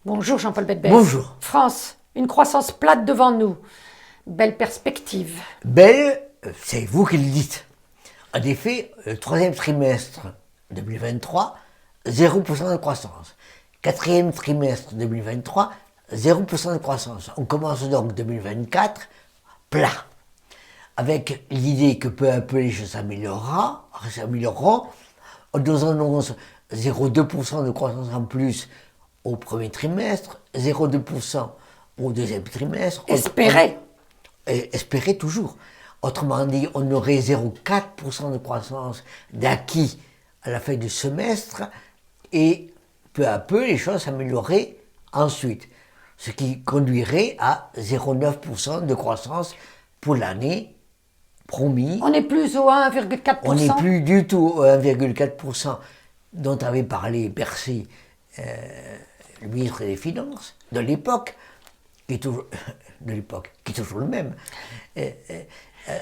Bonjour Jean-Paul Betbès. Bonjour. France, une croissance plate devant nous. Belle perspective. Belle, c'est vous qui le dites. En effet, le troisième trimestre 2023, 0% de croissance. Quatrième trimestre 2023, 0% de croissance. On commence donc 2024 plat. Avec l'idée que peu à peu les choses s'amélioreront. On nous annonce 0,2% de croissance en plus au premier trimestre, 0,2% au deuxième trimestre. Espérer. Espérer toujours. Autrement dit, on aurait 0,4% de croissance d'acquis à la fin du semestre et peu à peu les choses s'amélioreraient ensuite. Ce qui conduirait à 0,9% de croissance pour l'année promis. On n'est plus au 1,4%. On n'est plus du tout au 1,4% dont avait parlé Bercy, le ministre des Finances de l'époque, qui est toujours le même,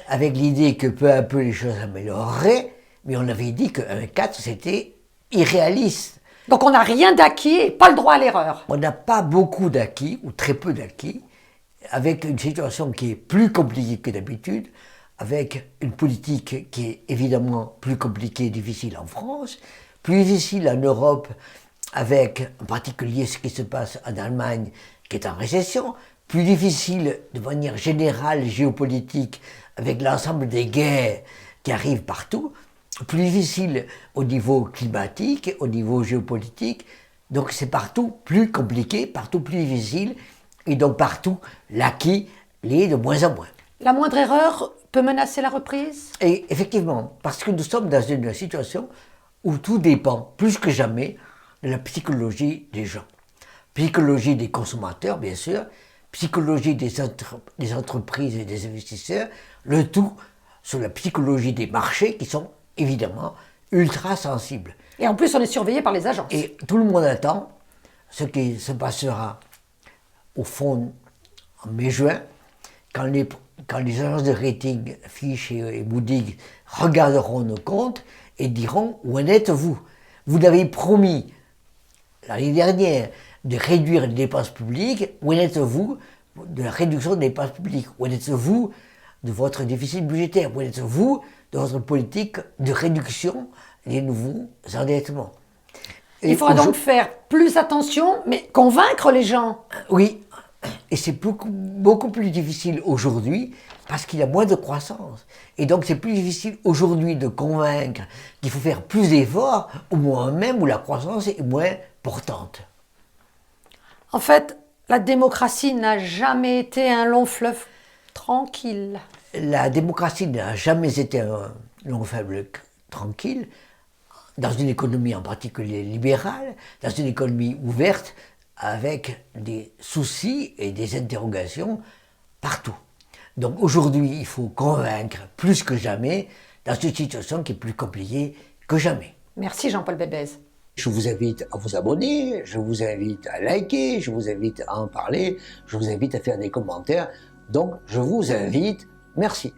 avec l'idée que peu à peu les choses s'amélioreraient, mais on avait dit que 1,4 c'était irréaliste. Donc on n'a rien d'acquis et pas le droit à l'erreur. On n'a pas beaucoup d'acquis, ou très peu d'acquis, avec une situation qui est plus compliquée que d'habitude, avec une politique qui est évidemment plus compliquée et difficile en France, plus difficile en Europe, avec en particulier ce qui se passe en Allemagne, qui est en récession, plus difficile de manière générale géopolitique, avec l'ensemble des guerres qui arrivent partout, plus difficile au niveau climatique, au niveau géopolitique. Donc c'est partout plus compliqué, partout plus difficile, et donc partout l'acquis l'est de moins en moins. La moindre erreur peut menacer la reprise. Et effectivement, parce que nous sommes dans une situation où tout dépend plus que jamais de la psychologie des gens. Psychologie des consommateurs, bien sûr, psychologie des entreprises et des investisseurs, le tout sur la psychologie des marchés qui sont évidemment ultra sensibles. Et en plus, on est surveillé par les agences. Et tout le monde attend ce qui se passera au fond en mai-juin, quand les agences de rating, Fitch et Moody's, regarderont nos comptes et diront « Où en êtes-vous ? Vous avez promis l'année dernière de réduire les dépenses publiques, où en êtes-vous de la réduction des dépenses publiques? Où en êtes-vous de votre déficit budgétaire? Où en êtes-vous de votre politique de réduction des nouveaux endettements ?» Il faudra donc faire plus attention, mais convaincre les gens. Oui, et c'est beaucoup plus difficile aujourd'hui parce qu'il y a moins de croissance. Et donc c'est plus difficile aujourd'hui de convaincre qu'il faut faire plus d'efforts au moment même où la croissance est moins portante. En fait, la démocratie n'a jamais été un long fleuve tranquille. La démocratie n'a jamais été un long fleuve tranquille, dans une économie en particulier libérale, dans une économie ouverte, avec des soucis et des interrogations partout. Donc aujourd'hui, il faut convaincre plus que jamais dans une situation qui est plus compliquée que jamais. Merci Jean-Paul Betbès. Je vous invite à vous abonner, je vous invite à liker, je vous invite à en parler, je vous invite à faire des commentaires. Donc je vous invite, merci.